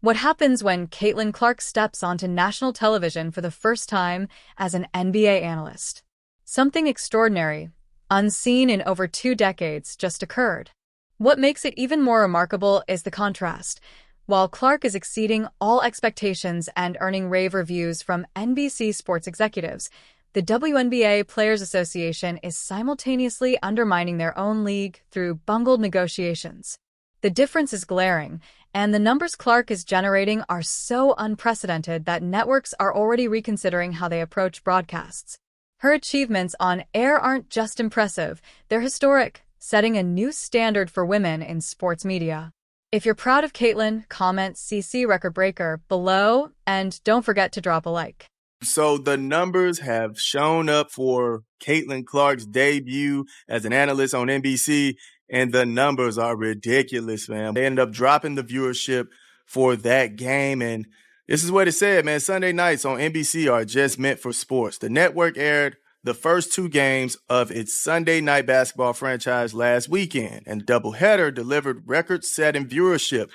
What happens when Caitlin Clark steps onto national television for the first time as an NBA analyst? Something extraordinary, unseen in over 2 decades, just occurred. What makes it even more remarkable is the contrast. While Clark is exceeding all expectations and earning rave reviews from NBC sports executives, the WNBA Players Association is simultaneously undermining their own league through bungled negotiations. The difference is glaring, and the numbers Clark is generating are so unprecedented that networks are already reconsidering how they approach broadcasts. Her achievements on air aren't just impressive, they're historic, setting a new standard for women in sports media. If you're proud of Caitlin, comment CC Recordbreaker below, and don't forget to drop a like. So the numbers have shown up for Caitlin Clark's debut as an analyst on NBC, and the numbers are ridiculous, man. They ended up dropping the viewership for that game, and this is what it said, man. Sunday nights on NBC are just meant for sports. The network aired the first 2 games of its Sunday night basketball franchise last weekend, and doubleheader delivered record-setting viewership.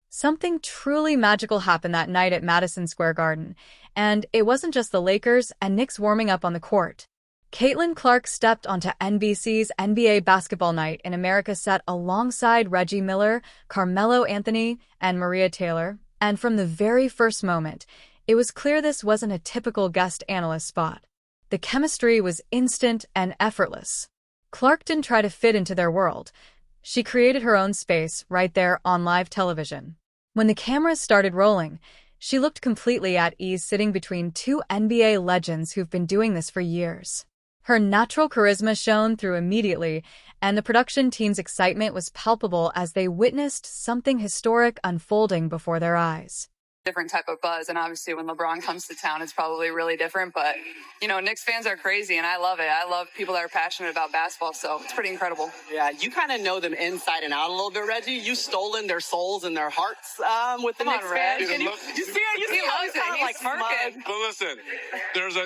Something truly magical happened that night at Madison Square Garden, and it wasn't just the Lakers and Knicks warming up on the court. Caitlin Clark stepped onto NBC's NBA Basketball Night in America set alongside Reggie Miller, Carmelo Anthony, and Maria Taylor, and from the very first moment, it was clear this wasn't a typical guest analyst spot. The chemistry was instant and effortless. Clark didn't try to fit into their world. She created her own space right there on live television. When the cameras started rolling, she looked completely at ease sitting between 2 NBA legends who've been doing this for years. Her natural charisma shone through immediately, and the production team's excitement was palpable as they witnessed something historic unfolding before their eyes. Different type of buzz, and obviously when LeBron comes to town, it's probably really different, but, Knicks fans are crazy, and I love it. I love people that are passionate about basketball, so it's pretty incredible. Yeah, you kind of know them inside and out a little bit, Reggie. You've stolen their souls and their hearts with the Knicks fans. You see how he's kind of like smirking. But listen, there's a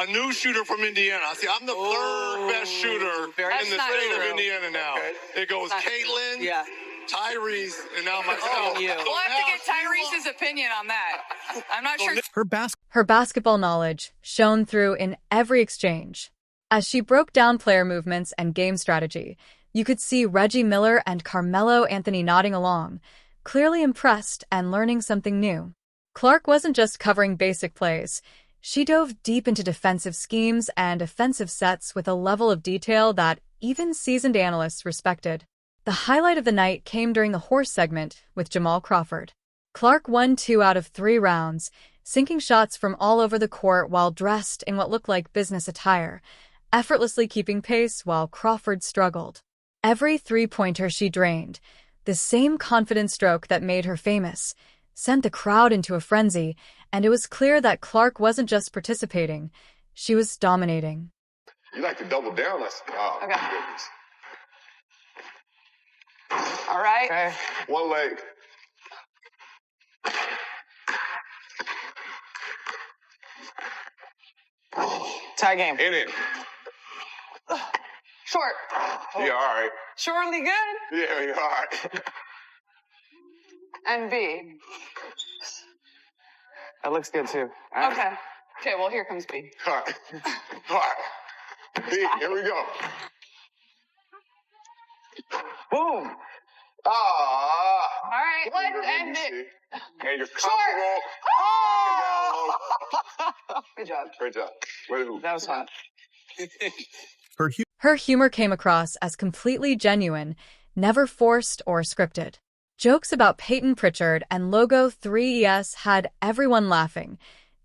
new shooter from Indiana. See, I'm the third best shooter in the state of Indiana now. Okay. It goes Caitlin, Tyrese, and now myself. We'll have to get Tyrese's opinion on that. I'm not sure. Her basketball knowledge shone through in every exchange. As she broke down player movements and game strategy, you could see Reggie Miller and Carmelo Anthony nodding along, clearly impressed and learning something new. Clark wasn't just covering basic plays. She dove deep into defensive schemes and offensive sets with a level of detail that even seasoned analysts respected. The highlight of the night came during the horse segment with Jamal Crawford. Clark won 2 out of 3 rounds, sinking shots from all over the court while dressed in what looked like business attire, effortlessly keeping pace while Crawford struggled. Every 3-pointer she drained, the same confident stroke that made her famous, sent the crowd into a frenzy, and it was clear that Clark wasn't just participating, she was dominating. You like to double down? Okay. All right. Okay. One leg. Tie game. In it. Short. Yeah, all right. Surely good. Yeah, you're all right. And B. That looks good, too. Okay. Okay, well, here comes B. All right. All right. B, here we go. Boom. All right, let's end it. And you're Short. Oh! Good job. Great job. Way to hoop. That was fun. Her humor came across as completely genuine, never forced or scripted. Jokes about Peyton Pritchard and Logo 3ES had everyone laughing,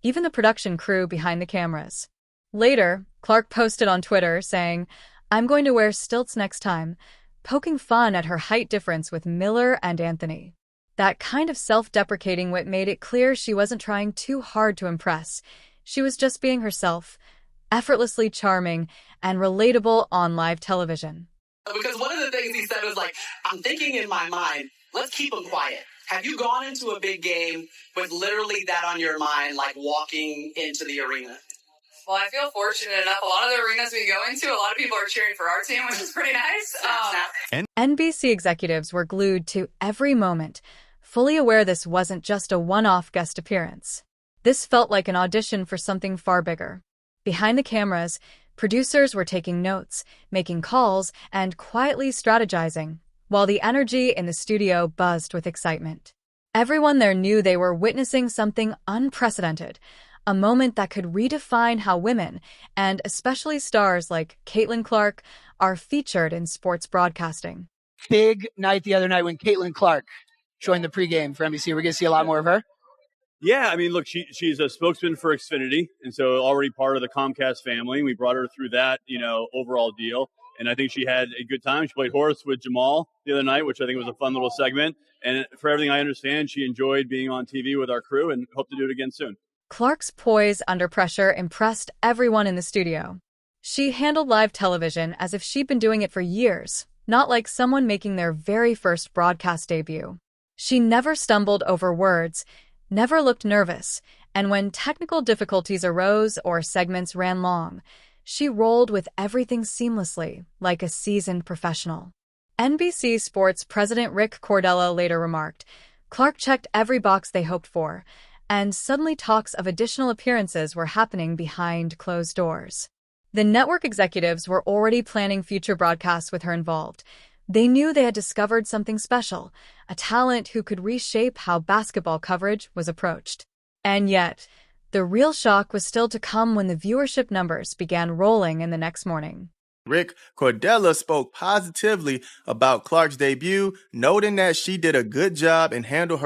even the production crew behind the cameras. Later, Clark posted on Twitter saying, "I'm going to wear stilts next time," poking fun at her height difference with Miller and Anthony. That kind of self-deprecating wit made it clear she wasn't trying too hard to impress. She was just being herself, effortlessly charming and relatable on live television. Because one of the things he said was like, I'm thinking in my mind, let's keep them quiet. Have you gone into a big game with literally that on your mind, like walking into the arena? Well, I feel fortunate enough. A lot of the arenas we go into, a lot of people are cheering for our team, which is pretty nice. NBC executives were glued to every moment, fully aware this wasn't just a one-off guest appearance. This felt like an audition for something far bigger. Behind the cameras, producers were taking notes, making calls, and quietly strategizing, while the energy in the studio buzzed with excitement. Everyone there knew they were witnessing something unprecedented, a moment that could redefine how women, and especially stars like Caitlin Clark, are featured in sports broadcasting. Big night the other night when Caitlin Clark joined the pregame for NBC. We're going to see a lot more of her. Yeah, I mean, look, she's a spokesman for Xfinity, and so already part of the Comcast family. We brought her through that, overall deal, and I think she had a good time. She played horse with Jamal the other night, which I think was a fun little segment. And for everything I understand, she enjoyed being on TV with our crew and hope to do it again soon. Clark's poise under pressure impressed everyone in the studio. She handled live television as if she'd been doing it for years, not like someone making their very first broadcast debut. She never stumbled over words, never looked nervous, and when technical difficulties arose or segments ran long, she rolled with everything seamlessly, like a seasoned professional. NBC Sports president Rick Cordello later remarked, "Clark checked every box they hoped for, and suddenly talks of additional appearances were happening behind closed doors." The network executives were already planning future broadcasts with her involved. They knew they had discovered something special, a talent who could reshape how basketball coverage was approached. And yet, the real shock was still to come when the viewership numbers began rolling in the next morning. Rick Cordello spoke positively about Clark's debut, noting that she did a good job and handled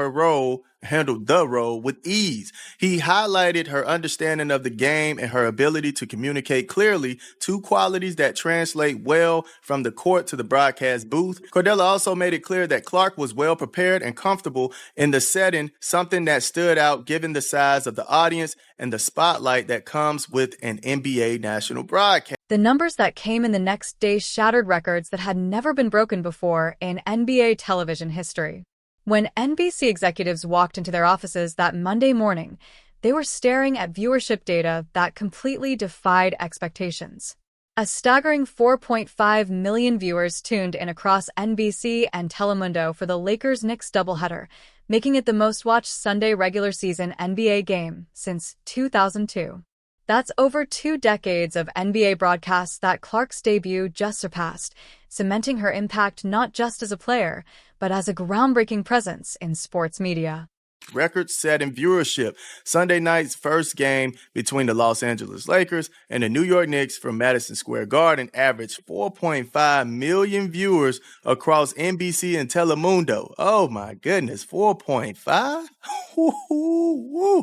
the role with ease. He highlighted her understanding of the game and her ability to communicate clearly, two qualities that translate well from the court to the broadcast booth. Cordello also made it clear that Clark was well prepared and comfortable in the setting, something that stood out given the size of the audience and the spotlight that comes with an NBA national broadcast. The numbers that came in the next day shattered records that had never been broken before in NBA television history. When NBC executives walked into their offices that Monday morning, they were staring at viewership data that completely defied expectations. A staggering 4.5 million viewers tuned in across NBC and Telemundo for the Lakers-Knicks doubleheader, making it the most-watched Sunday regular season NBA game since 2002. That's over 2 decades of NBA broadcasts that Clark's debut just surpassed, cementing her impact not just as a player, but as a groundbreaking presence in sports media. Record-setting viewership. Sunday night's first game between the Los Angeles Lakers and the New York Knicks from Madison Square Garden averaged 4.5 million viewers across NBC and Telemundo. Oh my goodness, 4.5?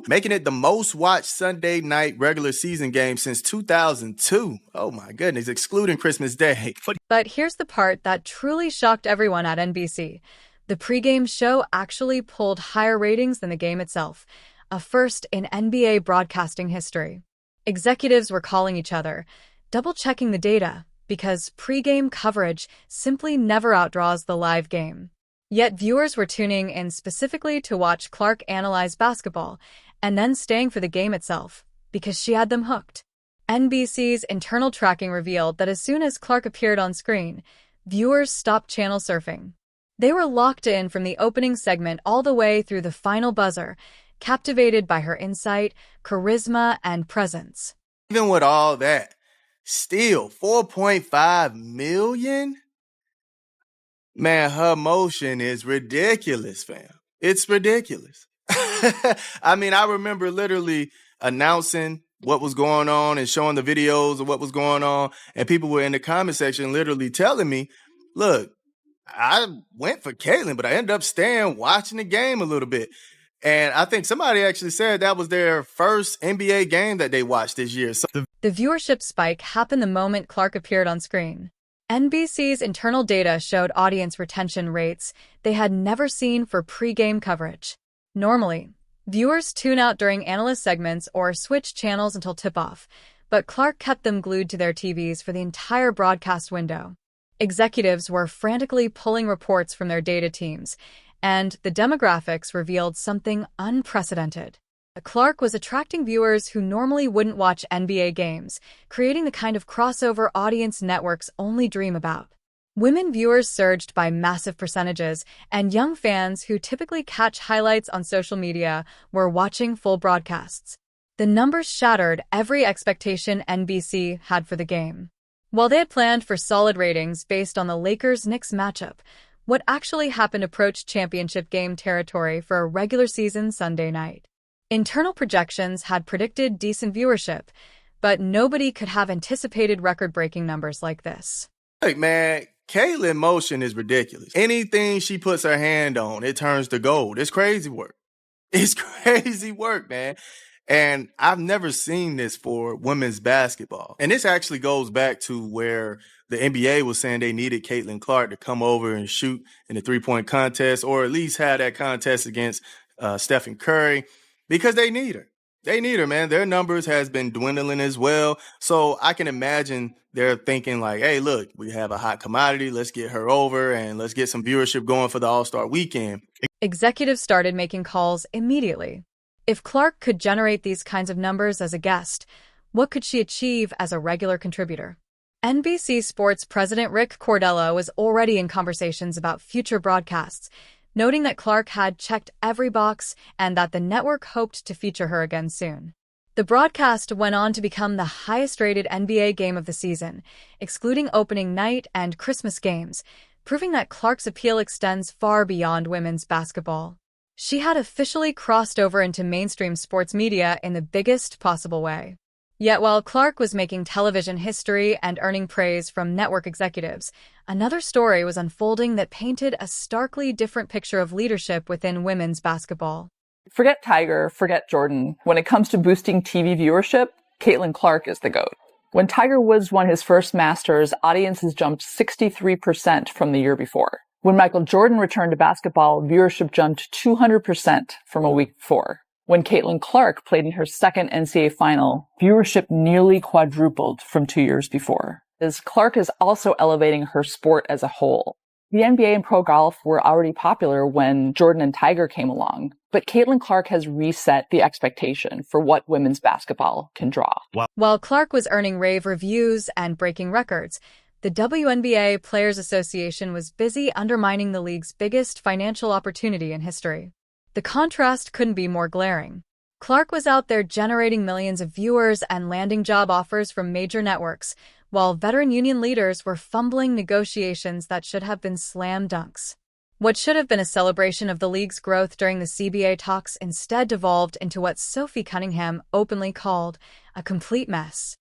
Making it the most watched Sunday night regular season game since 2002. Oh my goodness, excluding Christmas Day. But here's the part that truly shocked everyone at NBC. The pregame show actually pulled higher ratings than the game itself, a first in NBA broadcasting history. Executives were calling each other, double-checking the data, because pregame coverage simply never outdraws the live game. Yet viewers were tuning in specifically to watch Clark analyze basketball, and then staying for the game itself, because she had them hooked. NBC's internal tracking revealed that as soon as Clark appeared on screen, viewers stopped channel surfing. They were locked in from the opening segment all the way through the final buzzer, captivated by her insight, charisma, and presence. Even with all that, still 4.5 million? Man, her motion is ridiculous, fam. It's ridiculous. I mean, I remember literally announcing what was going on and showing the videos of what was going on, and people were in the comment section literally telling me, look, I went for Caitlin, but I ended up staying watching the game a little bit. And I think somebody actually said that was their first NBA game that they watched this year. So the viewership spike happened the moment Clark appeared on screen. NBC's internal data showed audience retention rates they had never seen for pregame coverage. Normally, viewers tune out during analyst segments or switch channels until tip-off, but Clark kept them glued to their TVs for the entire broadcast window. Executives were frantically pulling reports from their data teams, and the demographics revealed something unprecedented. Clark was attracting viewers who normally wouldn't watch NBA games, creating the kind of crossover audience networks only dream about. Women viewers surged by massive percentages, and young fans who typically catch highlights on social media were watching full broadcasts. The numbers shattered every expectation NBC had for the game. While they had planned for solid ratings based on the Lakers-Knicks matchup, what actually happened approached championship game territory for a regular season Sunday night. Internal projections had predicted decent viewership, but nobody could have anticipated record-breaking numbers like this. Hey, man, Caitlyn motion is ridiculous. Anything she puts her hand on, it turns to gold. It's crazy work. It's crazy work, man. And I've never seen this for women's basketball. And this actually goes back to where the NBA was saying they needed Caitlyn Clark to come over and shoot in the three-point contest, or at least have that contest against Stephen Curry, because they need her. They need her, man. Their numbers has been dwindling as well. So I can imagine they're thinking like, hey, look, we have a hot commodity. Let's get her over and let's get some viewership going for the All-Star weekend. Executives started making calls immediately. If Clark could generate these kinds of numbers as a guest, what could she achieve as a regular contributor? NBC Sports president Rick Cordello was already in conversations about future broadcasts, noting that Clark had checked every box and that the network hoped to feature her again soon. The broadcast went on to become the highest-rated NBA game of the season, excluding opening night and Christmas games, proving that Clark's appeal extends far beyond women's basketball. She had officially crossed over into mainstream sports media in the biggest possible way. Yet while Clark was making television history and earning praise from network executives, another story was unfolding that painted a starkly different picture of leadership within women's basketball. Forget Tiger, forget Jordan. When it comes to boosting TV viewership, Caitlyn Clark is the GOAT. When Tiger Woods won his first Masters, audiences jumped 63% from the year before. When Michael Jordan returned to basketball, viewership jumped 200% from a week before. When Caitlyn Clark played in her second NCAA final, viewership nearly quadrupled from 2 years before. As Clark is also elevating her sport as a whole. The NBA and pro golf were already popular when Jordan and Tiger came along, but Caitlyn Clark has reset the expectation for what women's basketball can draw. While Clark was earning rave reviews and breaking records, the WNBA Players Association was busy undermining the league's biggest financial opportunity in history. The contrast couldn't be more glaring. Clark was out there generating millions of viewers and landing job offers from major networks, while veteran union leaders were fumbling negotiations that should have been slam dunks. What should have been a celebration of the league's growth during the CBA talks instead devolved into what Sophie Cunningham openly called a complete mess.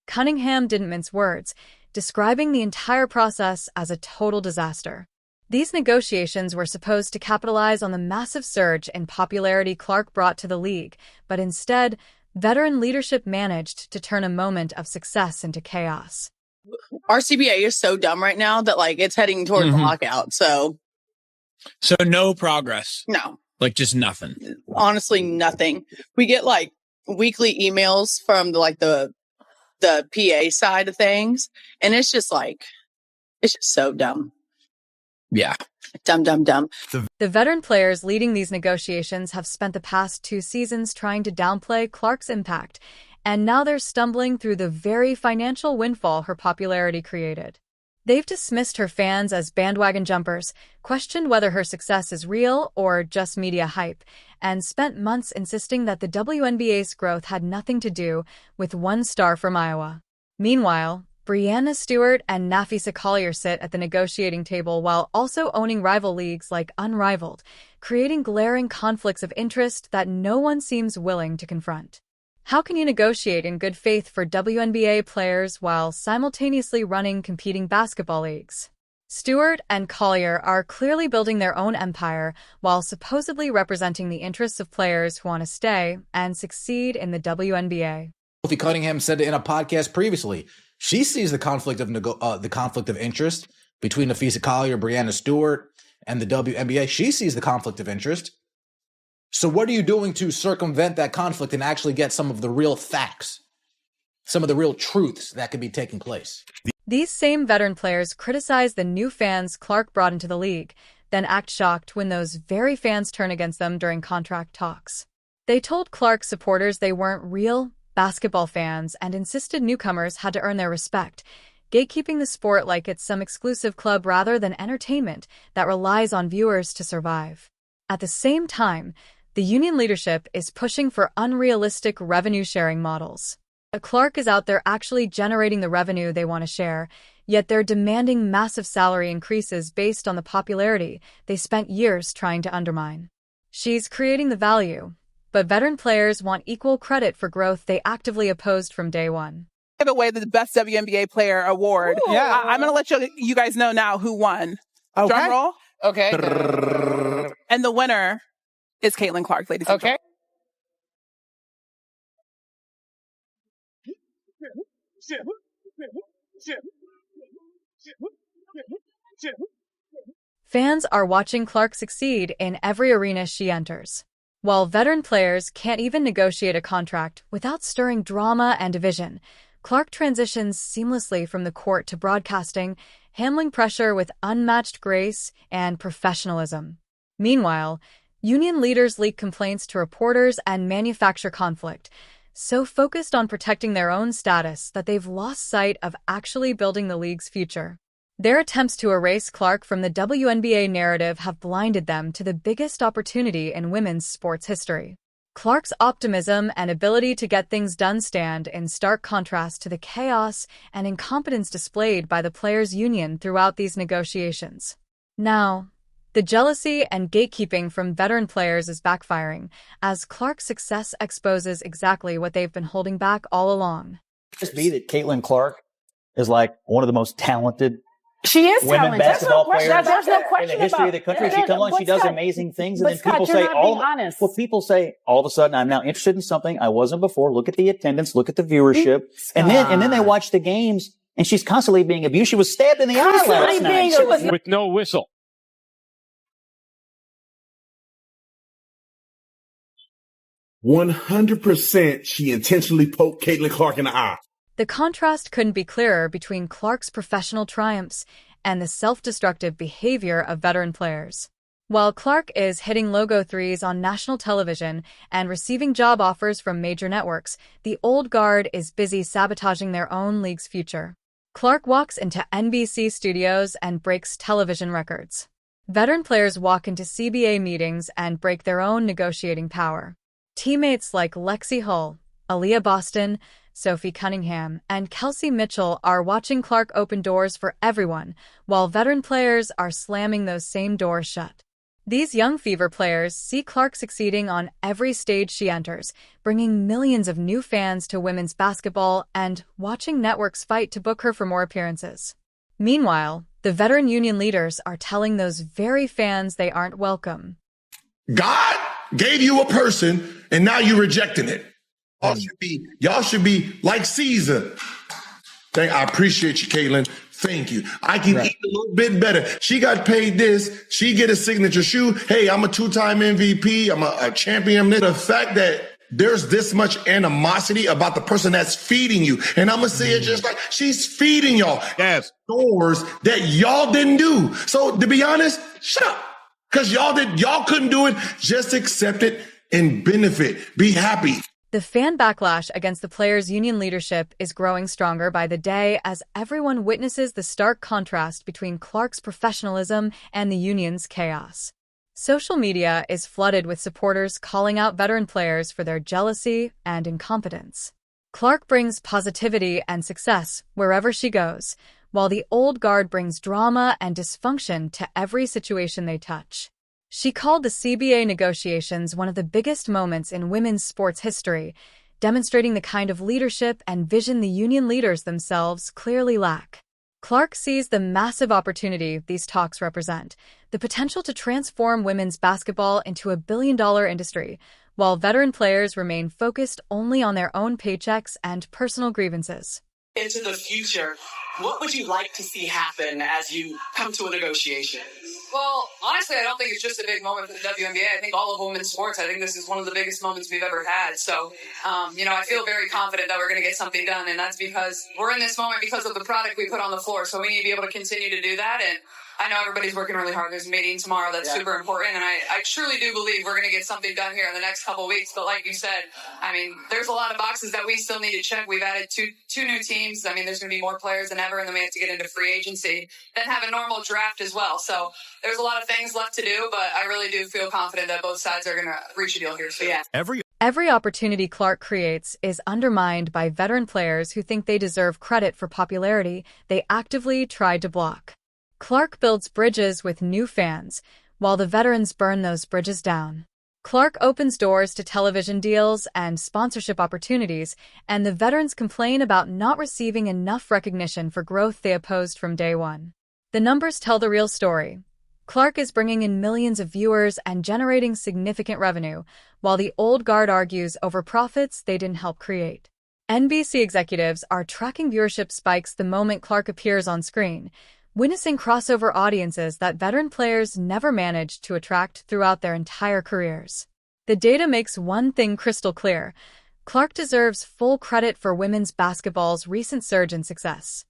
Cunningham didn't mince words, describing the entire process as a total disaster. These negotiations were supposed to capitalize on the massive surge in popularity Clark brought to the league, but instead, veteran leadership managed to turn a moment of success into chaos. Our CBA is so dumb right now that it's heading towards the lockout. So no progress. No. Just nothing. Honestly, nothing. We get weekly emails from the PA side of things, and it's just so dumb. Yeah. Dumb. The veteran players leading these negotiations have spent the past 2 seasons trying to downplay Clark's impact, and now they're stumbling through the very financial windfall her popularity created. They've dismissed her fans as bandwagon jumpers, questioned whether her success is real or just media hype, and spent months insisting that the WNBA's growth had nothing to do with one star from Iowa. Meanwhile, Breanna Stewart and Nafisa Collier sit at the negotiating table while also owning rival leagues like Unrivaled, creating glaring conflicts of interest that no one seems willing to confront. How can you negotiate in good faith for WNBA players while simultaneously running competing basketball leagues? Stewart and Collier are clearly building their own empire while supposedly representing the interests of players who want to stay and succeed in the WNBA. Sophie Cunningham said in a podcast previously, she sees the conflict of interest between Nafisa Collier, Breanna Stewart, and the WNBA. She sees the conflict of interest. So what are you doing to circumvent that conflict and actually get some of the real facts, some of the real truths that could be taking place? These same veteran players criticize the new fans Clark brought into the league, then act shocked when those very fans turn against them during contract talks. They told Clark's supporters they weren't real basketball fans and insisted newcomers had to earn their respect, gatekeeping the sport like it's some exclusive club rather than entertainment that relies on viewers to survive. At the same time, the union leadership is pushing for unrealistic revenue-sharing models. Clark is out there actually generating the revenue they want to share, yet they're demanding massive salary increases based on the popularity they spent years trying to undermine. She's creating the value, but veteran players want equal credit for growth they actively opposed from day one. Give away the Best WNBA Player Award. Ooh. Yeah. I'm going to let you guys know now who won. Okay. Drum roll. Okay. And the winner is Caitlin Clark, ladies and gentlemen. Fans are watching Clark succeed in every arena she enters. While veteran players can't even negotiate a contract without stirring drama and division, Clark transitions seamlessly from the court to broadcasting, handling pressure with unmatched grace and professionalism. Meanwhile, union leaders leak complaints to reporters and manufacture conflict, so focused on protecting their own status that they've lost sight of actually building the league's future. Their attempts to erase Clark from the WNBA narrative have blinded them to the biggest opportunity in women's sports history. Clark's optimism and ability to get things done stand in stark contrast to the chaos and incompetence displayed by the players' union throughout these negotiations. Now, the jealousy and gatekeeping from veteran players is backfiring, as Clark's success exposes exactly what they've been holding back all along. Just be that Caitlin Clark is like one of the most talented women basketball players in the history of the country. She comes along, she does amazing things, and then people say people say all of a sudden I'm now interested in something I wasn't before. Look at the attendance, look at the viewership, and then they watch the games, and she's constantly being abused. She was stabbed in the eye last night with no whistle. 100% she intentionally poked Caitlin Clark in the eye. The contrast couldn't be clearer between Clark's professional triumphs and the self-destructive behavior of veteran players. While Clark is hitting logo threes on national television and receiving job offers from major networks, the old guard is busy sabotaging their own league's future. Clark walks into NBC studios and breaks television records. Veteran players walk into CBA meetings and break their own negotiating power. Teammates like Lexi Hull, Aaliyah Boston, Sophie Cunningham, and Kelsey Mitchell are watching Clark open doors for everyone, while veteran players are slamming those same doors shut. These young Fever players see Clark succeeding on every stage she enters, bringing millions of new fans to women's basketball and watching networks fight to book her for more appearances. Meanwhile, the veteran union leaders are telling those very fans they aren't welcome. God gave you a person, and now you're rejecting it. Y'all should be like Caesar. I appreciate you, Caitlin. Thank you. I can eat a little bit better. She got paid this. She get a signature shoe. Hey, I'm a 2-time MVP. I'm a champion. The fact that there's this much animosity about the person that's feeding you. And I'm going to say it just like she's feeding y'all. Yes. Doors that y'all didn't do. So to be honest, shut up. Because y'all couldn't do it. Just accept it and benefit. Be happy. The fan backlash against the players' union leadership is growing stronger by the day as everyone witnesses the stark contrast between Clark's professionalism and the union's chaos. Social media is flooded with supporters calling out veteran players for their jealousy and incompetence. Clark brings positivity and success wherever she goes, while the old guard brings drama and dysfunction to every situation they touch. She called the CBA negotiations one of the biggest moments in women's sports history, demonstrating the kind of leadership and vision the union leaders themselves clearly lack. Clark sees the massive opportunity these talks represent, the potential to transform women's basketball into a billion-dollar industry, while veteran players remain focused only on their own paychecks and personal grievances. Into the future, what would you like to see happen as you come to a negotiation? Well, honestly, I don't think it's just a big moment for the WNBA. I think all of women's sports, I think this is one of the biggest moments we've ever had. So, I feel very confident that we're going to get something done. And that's because we're in this moment because of the product we put on the floor. So we need to be able to continue to do that. And I know everybody's working really hard. There's a meeting tomorrow that's super important, and I truly do believe we're going to get something done here in the next couple of weeks. But like you said, I mean, there's a lot of boxes that we still need to check. We've added two new teams. I mean, there's going to be more players than ever, and then we have to get into free agency, then have a normal draft as well. So there's a lot of things left to do, but I really do feel confident that both sides are going to reach a deal here. So yeah. Every opportunity Clark creates is undermined by veteran players who think they deserve credit for popularity they actively tried to block. Clark builds bridges with new fans, while the veterans burn those bridges down. Clark opens doors to television deals and sponsorship opportunities, and the veterans complain about not receiving enough recognition for growth they opposed from day one. The numbers tell the real story. Clark is bringing in millions of viewers and generating significant revenue, while the old guard argues over profits they didn't help create. NBC executives are tracking viewership spikes the moment Clark appears on screen, witnessing crossover audiences that veteran players never managed to attract throughout their entire careers. The data makes one thing crystal clear: Clark deserves full credit for women's basketball's recent surge in success.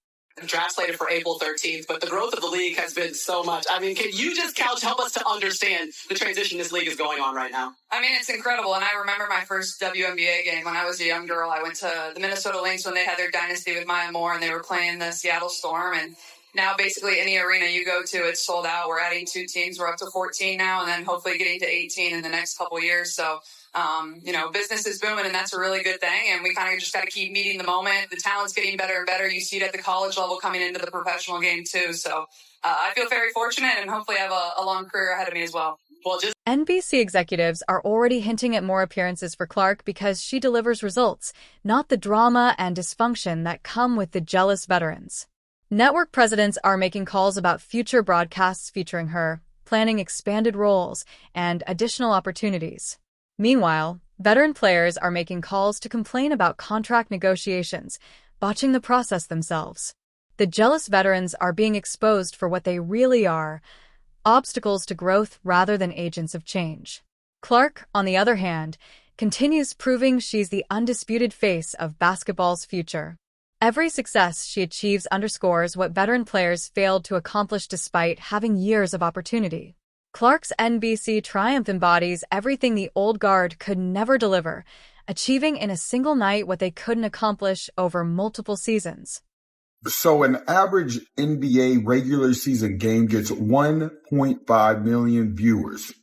Draft slated for April 13th, but the growth of the league has been so much. I mean, can you just help us to understand the transition this league is going on right now? I mean, it's incredible, and I remember my first WNBA game when I was a young girl. I went to the Minnesota Lynx when they had their dynasty with Maya Moore, and they were playing the Seattle Storm, and now basically any arena you go to, it's sold out. We're adding 2 teams. We're up to 14 now, and then hopefully getting to 18 in the next couple years. So, business is booming, and that's a really good thing. And we kind of just got to keep meeting the moment. The talent's getting better and better. You see it at the college level coming into the professional game too. So I feel very fortunate, and hopefully I have a long career ahead of me as well. NBC executives are already hinting at more appearances for Clark because she delivers results, not the drama and dysfunction that come with the jealous veterans. Network presidents are making calls about future broadcasts featuring her, planning expanded roles and additional opportunities. Meanwhile, veteran players are making calls to complain about contract negotiations, botching the process themselves. The jealous veterans are being exposed for what they really are: obstacles to growth rather than agents of change. Clark, on the other hand, continues proving she's the undisputed face of basketball's future. Every success she achieves underscores what veteran players failed to accomplish despite having years of opportunity. Clark's NBC triumph embodies everything the old guard could never deliver, achieving in a single night what they couldn't accomplish over multiple seasons. So an average NBA regular season game gets 1.5 million viewers.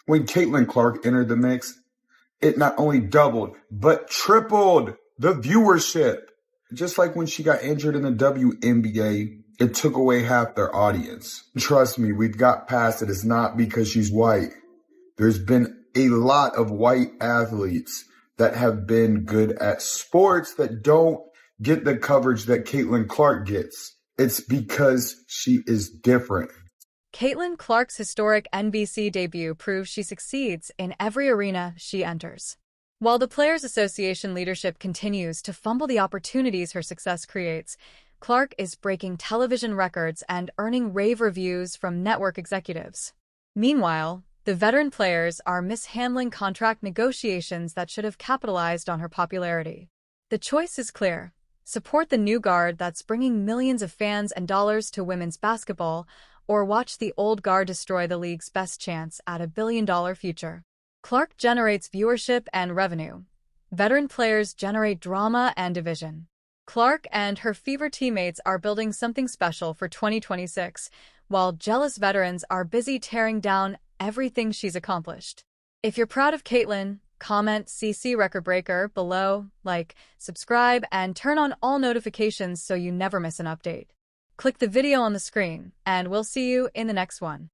When Caitlin Clark entered the mix, it not only doubled, but tripled the viewership. Just like when she got injured in the WNBA, it took away half their audience. Trust me, we've got past it. It's not because she's white. There's been a lot of white athletes that have been good at sports that don't get the coverage that Caitlin Clark gets. It's because she is different. Caitlin Clark's historic NBC debut proves she succeeds in every arena she enters. While the Players Association leadership continues to fumble the opportunities her success creates, Clark is breaking television records and earning rave reviews from network executives. Meanwhile, the veteran players are mishandling contract negotiations that should have capitalized on her popularity. The choice is clear: support the new guard that's bringing millions of fans and dollars to women's basketball, or watch the old guard destroy the league's best chance at $1 billion future. Clark generates viewership and revenue. Veteran players generate drama and division. Clark and her fever teammates are building something special for 2026, while jealous veterans are busy tearing down everything she's accomplished. If you're proud of Caitlin, comment CC Recordbreaker below, like, subscribe, and turn on all notifications so you never miss an update. Click the video on the screen, and we'll see you in the next one.